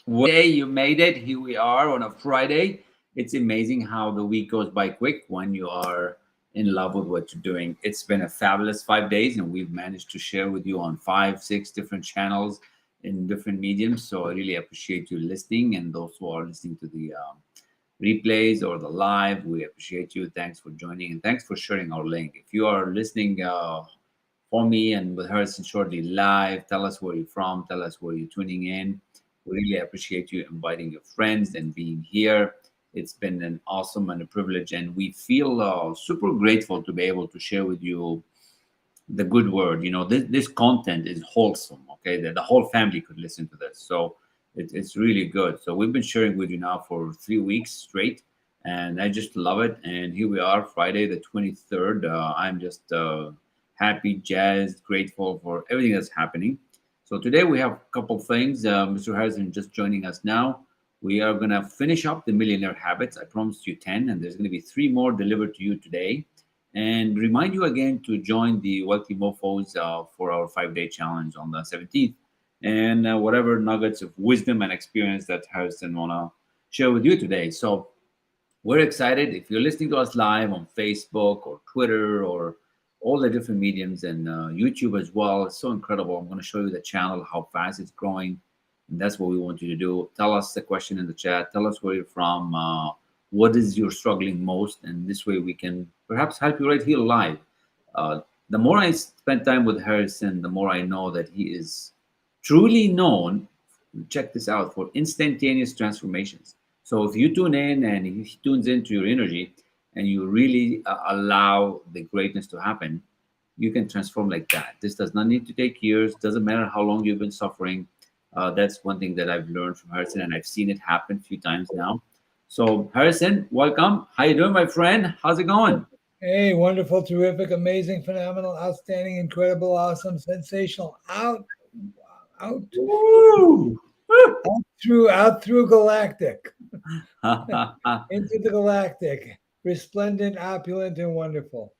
You made it. Here we are on a Friday. It's amazing how the week goes by quick when you are in love with what you're doing. It's been a fabulous 5 days, and we've managed to share with you on five, six different channels in different mediums. So I really appreciate you listening, and those who are listening to the replays or the live, we appreciate you. Thanks for joining, and thanks for sharing our link. If you are listening for me and with Harrison shortly live, tell us where you're from, tell us where you're tuning in. We really appreciate you inviting your friends and being here. It's been an awesome and a privilege, and we feel super grateful to be able to share with you the good word. This content is wholesome. Okay, that the whole family could listen to this. So it's really good. So we've been sharing with you now for 3 weeks straight, and I just love it. And here we are, Friday the 23rd. I'm just happy, jazzed, grateful for everything that's happening. So today we have a couple things. Mr. Harrison just joining us now. We are going to finish up the Millionaire Habits. I promised you 10, and there's going to be three more delivered to you today. And remind you again to join the Wealthy Mofos for our 5 day challenge on the 17th. And whatever nuggets of wisdom and experience that Harrison want to share with you today. So we're excited. If you're listening to us live on Facebook or Twitter or all the different mediums and YouTube as well, it's so incredible. I'm going to show you the channel, how fast it's growing. And that's what we want you to do. Tell us the question in the chat. Tell us where you're from. What is you're struggling most? And this way we can perhaps help you right here live. The more I spend time with Harrison, the more I know that he is truly known, check this out, for instantaneous transformations. So if you tune in and he tunes into your energy and you really allow the greatness to happen, you can transform like that. This does not need to take years. Doesn't matter how long you've been suffering. That's one thing that I've learned from Harrison, and I've seen it happen a few times now. So Harrison, welcome. How you doing, my friend? How's it going? Hey, wonderful, terrific, amazing, phenomenal, outstanding, incredible, awesome, sensational, out, Woo! out through galactic, into the galactic, resplendent, opulent, and wonderful.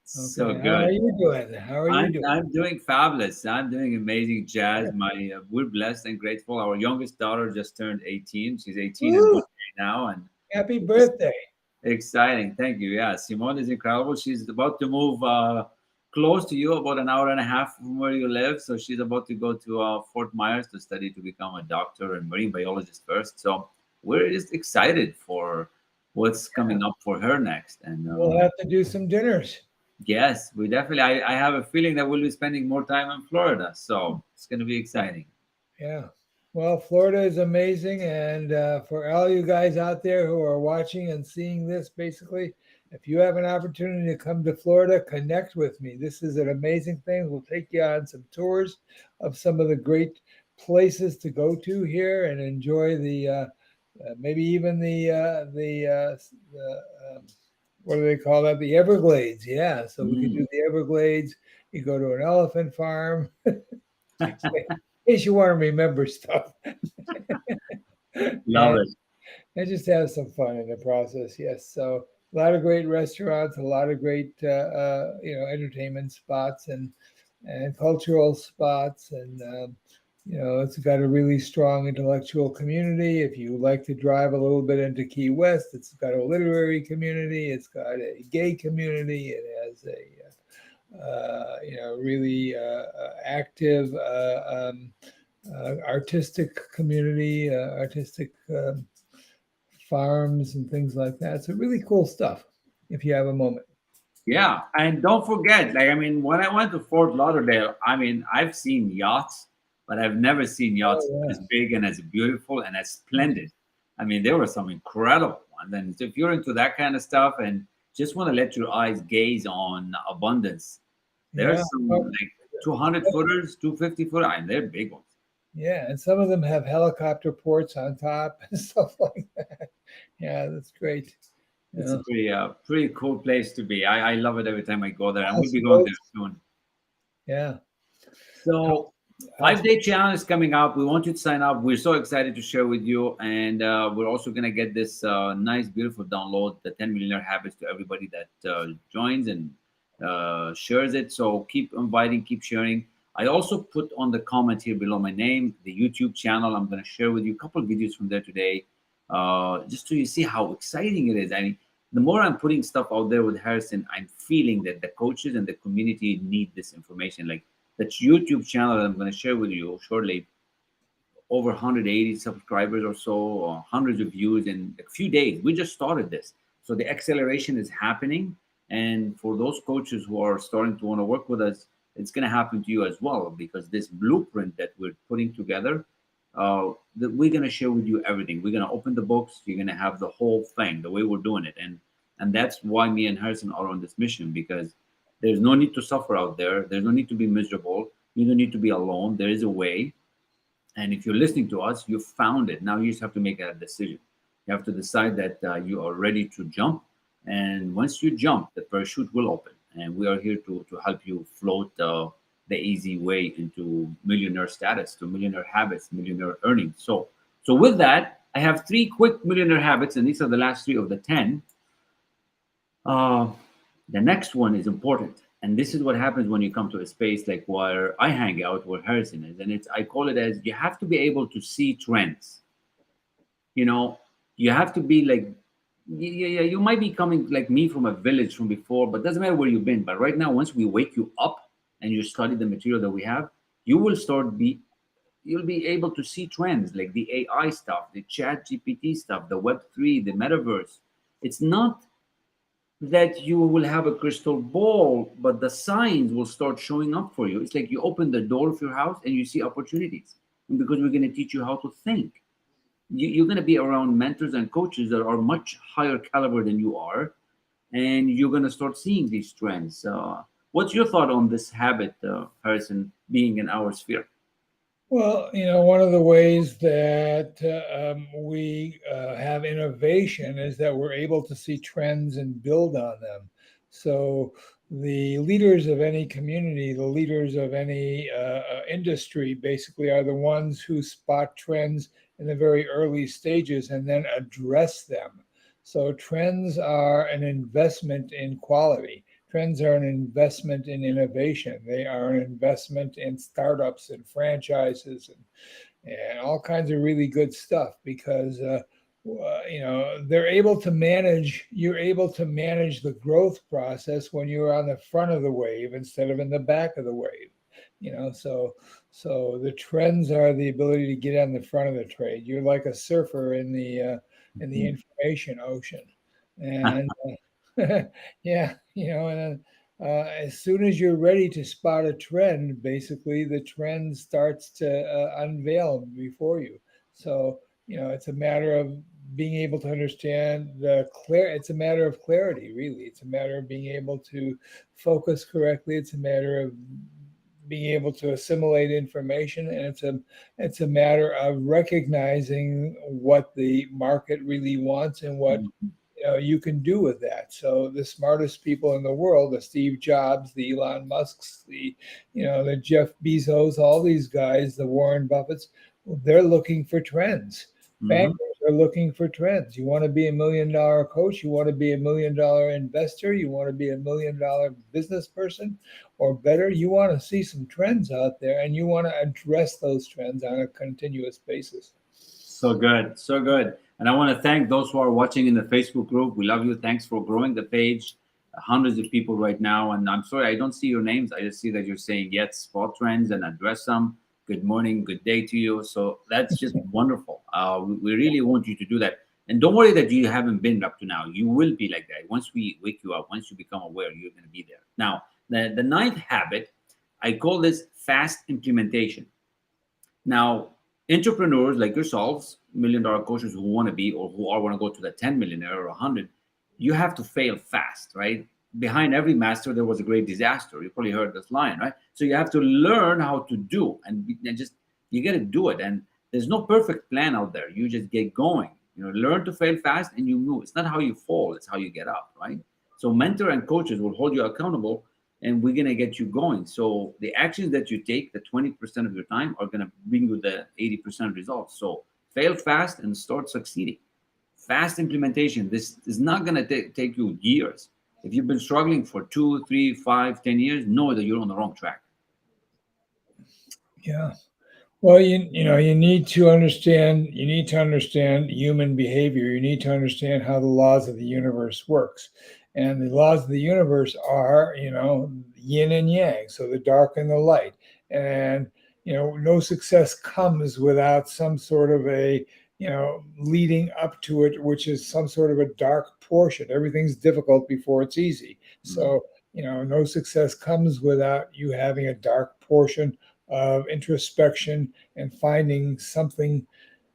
So Okay, how are good. you doing? How are you doing? I'm doing fabulous. I'm doing amazing, Jazz. My we're blessed and grateful. Our youngest daughter just turned 18. She's 18 in Woo! 1 day now, and Happy it's birthday! exciting. Thank you. Yeah, Simone is incredible. She's about to move close to you, about an hour and a half from where you live. So she's about to go to Fort Myers to study to become a doctor and marine biologist first. So we're just excited for what's Yeah, coming up for her next. And we'll have to do some dinners. yes, we definitely. I have a feeling that we'll be spending more time in Florida, so it's going to be exciting. Yeah. Well, Florida is amazing. And for all you guys out there who are watching and seeing this, basically, if you have an opportunity to come to Florida, connect with me. This is an amazing thing. We'll take you on some tours of some of the great places to go to here and enjoy maybe even the what do they call that? The Everglades. Yeah. So we can Mm. do the Everglades. You go to an elephant farm. In case you want to remember stuff. Love and, it. and just have some fun in the process. Yes, so a lot of great restaurants, a lot of great entertainment spots and cultural spots, and it's got a really strong intellectual community. If you like to drive a little bit into Key West, it's got a literary community, it's got a gay community, it has a really active artistic community, artistic farms and things like that. So really cool stuff if you have a moment. Yeah, and don't forget, like I mean, when I went to Fort Lauderdale, I mean, I've seen yachts, but I've never seen yachts Oh as big and as beautiful and as yeah. splendid. I mean, there were some incredible ones. And if you're into that kind of stuff and just want to let your eyes gaze on abundance, Yeah. there's some Oh, like 200 footers, 250 footer, and they're big ones. yeah, and some of them have helicopter ports on top and stuff like that. Yeah, that's great. It's a Yeah. pretty cool place to be. I love it every time I go there, and we'll be going there Houseboats. soon. Yeah. So, House, 5 day challenge is coming up. We want you to sign up. We're so excited to share with you, and we're also gonna get this nice, beautiful download, the 10 Millionaire Habits, to everybody that joins and shares it. So keep inviting, keep sharing. I also put on the comment here below my name, the YouTube channel. I'm going to share with you a couple of videos from there today, just so you see how exciting it is. I mean, the more I'm putting stuff out there with Harrison, I'm feeling that the coaches and the community need this information. Like that YouTube channel that I'm going to share with you shortly, over 180 subscribers or so, or hundreds of views in a few days. We just started this. So the acceleration is happening. And for those coaches who are starting to want to work with us, it's going to happen to you as well, because this blueprint that we're putting together, that we're going to share with you everything. We're going to open the books. You're going to have the whole thing, the way we're doing it. And that's why me and Harrison are on this mission, because there's no need to suffer out there. There's no need to be miserable. You don't need to be alone. There is a way. And if you're listening to us, you found it. Now you just have to make a decision. You have to decide that you are ready to jump. And once you jump, the parachute will open. And we are here to help you float the easy way into millionaire status, to millionaire habits, millionaire earnings. So with that, I have 3 quick millionaire habits, and these are the last 3 of the 10. The next one is important. And this is what happens when you come to a space like where I hang out, where Harrison is. And I call it as, you have to be able to see trends. You know, you have to be like, yeah, you might be coming like me from a village from before, but doesn't matter where you've been. But right now, once we wake you up and you study the material that we have, you will you'll be able to see trends like the AI stuff, the chat GPT stuff, the Web3, the metaverse. It's not that you will have a crystal ball, but the signs will start showing up for you. It's like you open the door of your house and you see opportunities. And because we're going to teach you how to think. You're going to be around mentors and coaches that are much higher caliber than you are, and you're going to start seeing these trends. What's your thought on this habit, Harrison, being in our sphere? Well, one of the ways that we have innovation is that we're able to see trends and build on them. So the leaders of any community, the leaders of any industry, basically are the ones who spot trends in the very early stages and then address them. So trends are an investment in quality. Trends are an investment in innovation. They are an investment in startups and franchises and all kinds of really good stuff, because they're able to manage. You're able to manage the growth process when you're on the front of the wave instead of in the back of the wave. So the trends are the ability to get on the front of the trade. You're like a surfer in the information ocean, and yeah, and then as soon as you're ready to spot a trend, basically the trend starts to unveil before you. So it's a matter of being able to understand it's a matter of clarity, really. It's a matter of being able to focus correctly. It's a matter of being able to assimilate information, and it's a matter of recognizing what the market really wants and what you can do with that. So the smartest people in the world, the Steve Jobs, the Elon Musks, the Jeff Bezos, all these guys, the Warren Buffetts, they're looking for trends. Bankers are looking for trends. You want to be $1 million coach, you want to be $1 million investor, you want to be $1 million business person, or better, you want to see some trends out there and you want to address those trends on a continuous basis. So good, so good. And I want to thank those who are watching in the Facebook group. We love you. Thanks for growing the page. Hundreds of people right now. And I'm sorry, I don't see your names. I just see that you're saying, yes, spot trends and address them. Good morning, good day to you. So that's just wonderful. We really want you to do that. And don't worry that you haven't been up to now. You will be like that. Once we wake you up, once you become aware, you're going to be there. Now, the 9th habit, I call this fast implementation. Now, entrepreneurs like yourselves, $1 million coaches who want to be or who are want to go to the 10 millionaire or 100, you have to fail fast, right? Behind every master, there was a great disaster. You probably heard this line, right? So you have to learn how to do, and just you got to do it. And there's no perfect plan out there. You just get going. Learn to fail fast and you move. It's not how you fall; it's how you get up, right? So mentor and coaches will hold you accountable, and we're going to get you going. So the actions that you take, the 20% of your time, are going to bring you the 80% results. So fail fast and start succeeding. Fast implementation. This is not going to take you years. If you've been struggling for 2, 3, 5, 10 years, know that you're on the wrong track. Yeah. Well, you need to understand human behavior. You need to understand how the laws of the universe works. And the laws of the universe are, yin and yang, so the dark and the light. And no success comes without some sort of a, leading up to it, which is some sort of a dark portion. Everything's difficult before it's easy. Mm. So, no success comes without you having a dark portion of introspection and finding something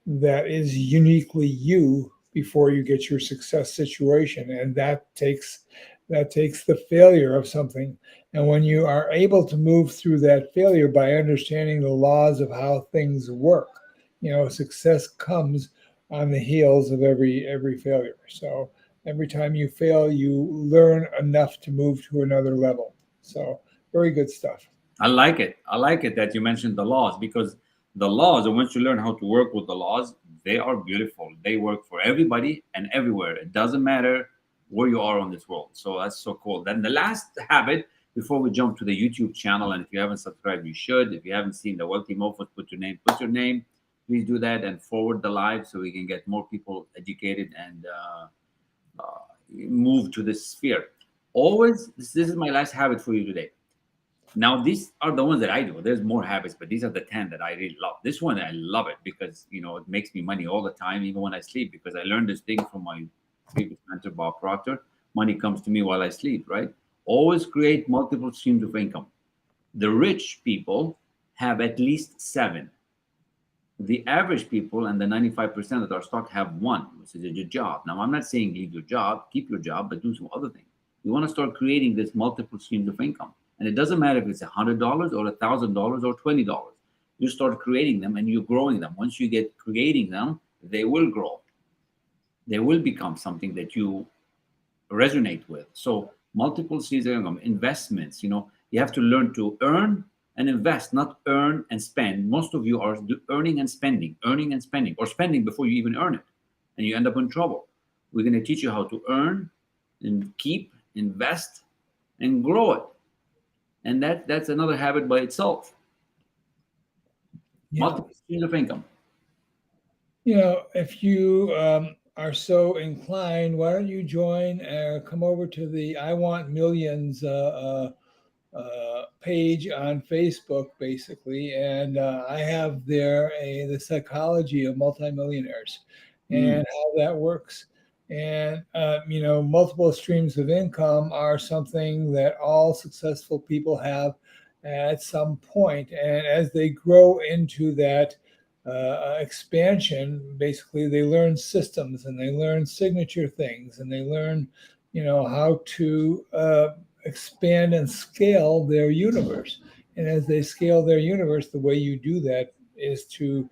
that is uniquely you before you get your success situation, and that takes the failure of something. And when you are able to move through that failure by understanding the laws of how things work, success comes on the heels of every failure. So every time you fail, you learn enough to move to another level. So very good stuff. I like it. I like it that you mentioned the laws, because the laws, and once you learn how to work with the laws, they are beautiful. They work for everybody and everywhere. It doesn't matter where you are on this world. So that's so cool. Then the last habit before we jump to the YouTube channel, and if you haven't subscribed, you should. If you haven't seen the Wealthy Mofos, put your name. Please do that and forward the live so we can get more people educated and move to this sphere. Always, this is my last habit for you today. Now, these are the ones that I do. There's more habits, but these are the 10 that I really love. This one, I love it because, it makes me money all the time, even when I sleep, because I learned this thing from my previous mentor, Bob Proctor. Money comes to me while I sleep, right? Always create multiple streams of income. The rich people have at least seven. The average people and the 95% that are stuck have one, which is your job. Now, I'm not saying leave your job, keep your job, but do some other thing. You want to start creating this multiple streams of income. And it doesn't matter if it's $100 or $1,000 or $20. You start creating them and you're growing them. Once you get creating them, they will grow. They will become something that you resonate with. So multiple streams of income, investments, you have to learn to earn and invest, not earn and spend. Most of you are earning and spending, or spending before you even earn it. And you end up in trouble. We're going to teach you how to earn and keep, invest, and grow it. And that's another habit by itself. Yeah. Multiple streams of income. If you are so inclined, why don't you come over to the I Want Millions page on Facebook, basically, and I have there the psychology of multimillionaires Mm. and how that works. And multiple streams of income are something that all successful people have at some point, and as they grow into that expansion, basically they learn systems and they learn signature things and they learn, how to expand and scale their universe. And as they scale their universe, the way you do that is to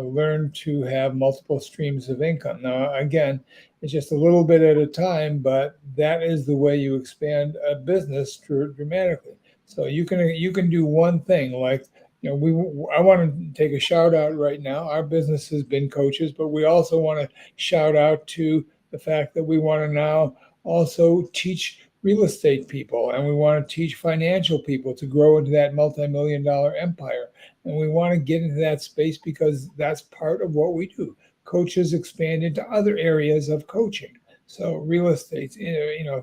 learn to have multiple streams of income. Now, again, it's just a little bit at a time, but that is the way you expand a business dramatically. So you can do one thing, like I want to take a shout out right now. Our business has been coaches, but we also want to shout out to the fact that we want to now also teach real estate people, and we want to teach financial people to grow into that multi-million-dollar empire. And we want to get into that space because that's part of what we do. Coaches expand into other areas of coaching. So real estate,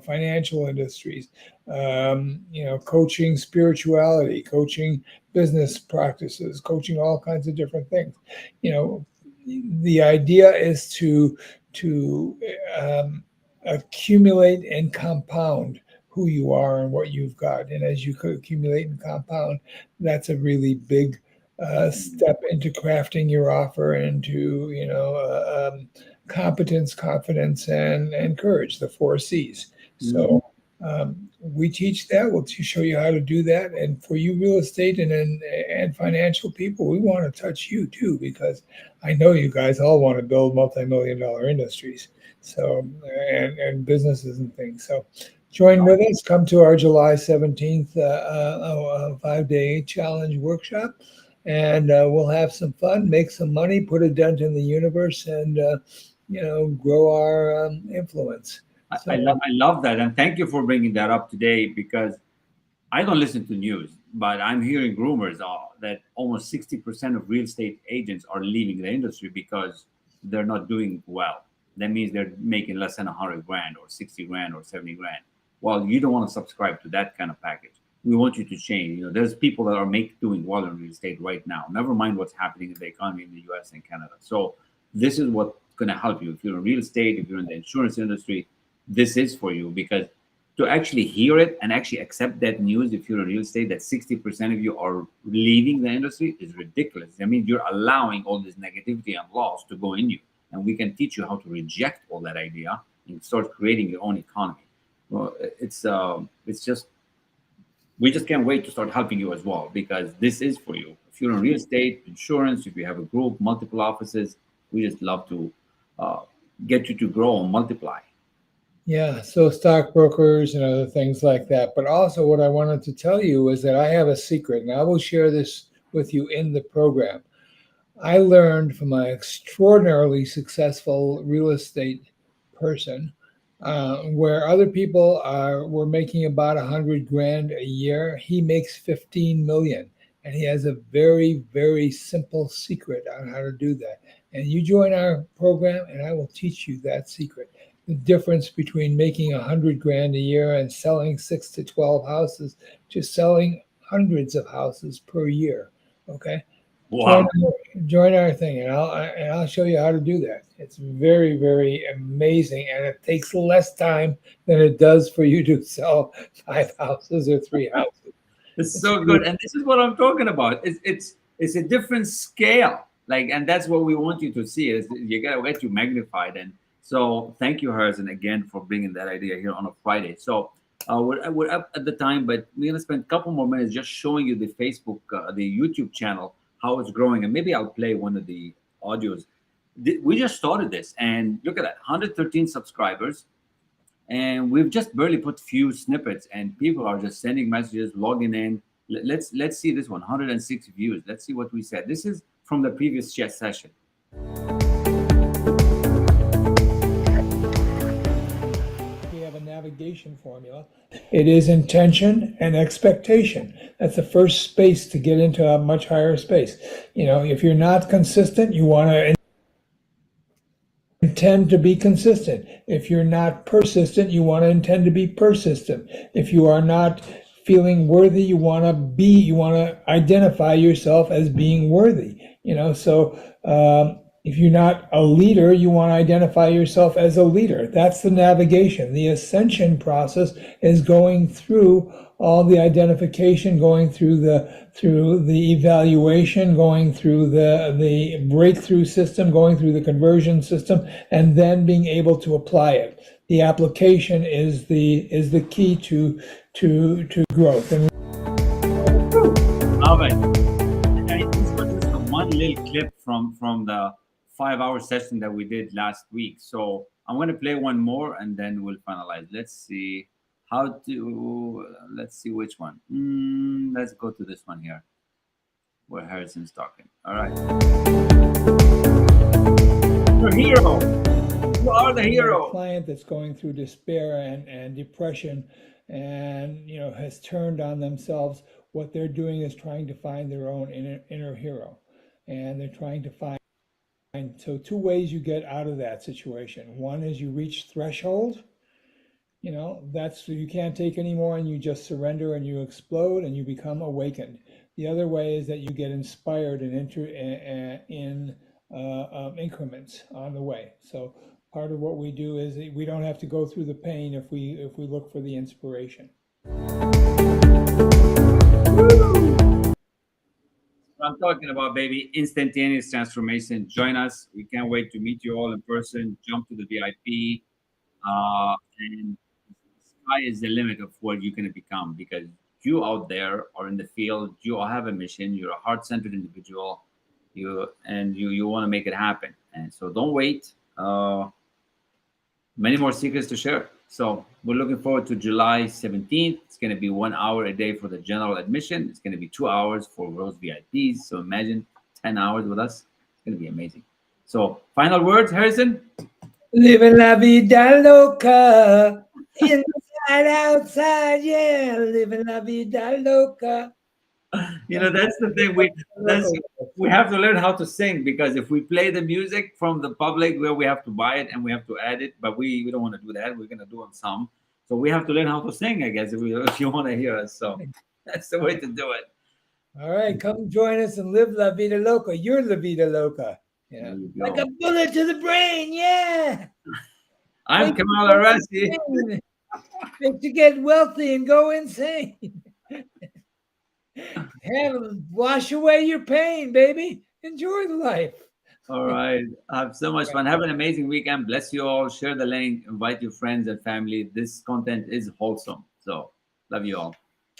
financial industries, coaching spirituality, coaching business practices, coaching all kinds of different things. The idea is to accumulate and compound who you are and what you've got. And as you accumulate and compound, that's a really big step into crafting your offer, into competence, confidence, and courage, the four C's. Mm. So we teach that. We'll show you how to do that. And for you real estate and financial people, we want to touch you too, because I know you guys all want to build multi-million-dollar industries. So and businesses and things. So join with us. Come to our July 17th 5-day challenge workshop, and we'll have some fun, make some money, put a dent in the universe, and grow our influence. I love that. And thank you for bringing that up today, because I don't listen to news. but I'm hearing rumors that almost 60% of real estate agents are leaving the industry because they're not doing well. That means they're making less than 100 grand or 60 grand or 70 grand. Well, you don't want to subscribe to that kind of package. We want you to change. There's people that are doing well in real estate right now. Never mind what's happening in the economy in the US and Canada. So this is what's going to help you. If you're in real estate, if you're in the insurance industry, this is for you, because to actually hear it and actually accept that news, if you're in real estate, that 60% of you are leaving the industry, is ridiculous. I mean, you're allowing all this negativity and loss to go in you. And we can teach you how to reject all that idea and start creating your own economy. Well, it's just, we just can't wait to start helping you as well, because this is for you. If you're in real estate, insurance, if you have a group, multiple offices, we just love to get you to grow and multiply. Yeah, so stockbrokers and other things like that. But also, what I wanted to tell you is that I have a secret, and I will share this with you in the program. I learned from an extraordinarily successful real estate person, where other people were making about 100 grand a year. He makes 15 million, and he has a very, very simple secret on how to do that. And you join our program, and I will teach you that secret. The difference between making 100 grand a year and selling 6 to 12 houses to selling hundreds of houses per year. Okay. Wow. Join our thing, and I'll show you how to do that. It's very, very amazing, and it takes less time than it does for you to sell 5 houses or 3 houses. It's so good, and this is what I'm talking about. It's a different scale, and that's what we want you to see. Is you gotta get you magnified. And so thank you, Harrison, again for bringing that idea here on a Friday. So we're up at the time, but we're gonna spend a couple more minutes just showing you the Facebook, the YouTube channel, how it's growing, and maybe I'll play one of the audios. We just started this, and look at that, 113 subscribers, and we've just barely put few snippets, and people are just sending messages, logging in. Let's see this one, 106 views. Let's see what we said. This is from the previous chat session. We have a navigation formula. It is intention and expectation. That's the first space to get into a much higher space. If you're not consistent, you want to intend to be consistent. If you're not persistent, you want to intend to be persistent. If you are not feeling worthy, you want to identify yourself as being worthy. If you're not a leader, you want to identify yourself as a leader. That's the navigation. The ascension process is going through all the identification, going through the evaluation, going through the breakthrough system, going through the conversion system, and then being able to apply it. The application is the key to growth. And love it. This was just one little clip from the 5-hour session that we did last week. So I'm going to play one more, and then we'll finalize. Let's see which one. Let's go to this one here, where Harrison's talking. All right. You're a hero. You are the hero. A client that's going through despair and depression, and has turned on themselves. What they're doing is trying to find their own inner hero, and they're trying to find. So 2 ways you get out of that situation. One is you reach threshold. That's you can't take anymore, and you just surrender and you explode and you become awakened. The other way is that you get inspired and enter in increments on the way. So part of what we do is we don't have to go through the pain if we look for the inspiration. I'm talking about, baby, instantaneous transformation. Join us. We can't wait to meet you all in person. Jump to the VIP, and the sky is the limit of what you're going to become, because you out there are in the field. You all have a mission. You're a heart-centered individual. You want to make it happen. And so don't wait. Many more secrets to share. So we're looking forward to July 17th. It's going to be 1 hour a day for the general admission. It's going to be 2 hours for those VIPs. So imagine 10 hours with us. It's going to be amazing. So final words, Harrison? Living la vida loca. Inside, outside, yeah. Living la vida loca. That's the thing. We have to learn how to sing, because if we play the music from the public, where we have to buy it and we have to add it, but we don't want to do that. We're gonna do on some. So we have to learn how to sing, I guess, if you want to hear us. So that's the way to do it. All right, come join us and live La Vida Loca. You're La Vida Loca. There you Like go. a bullet to the brain. Yeah. I'm Makes you Kamal go El-Rassi. insane. Makes you get wealthy and go insane. Wash away your pain, baby. Enjoy the life. All right. Have so much fun. Have an amazing weekend. Bless you all. Share the link. Invite your friends and family. This content is wholesome. So love you all.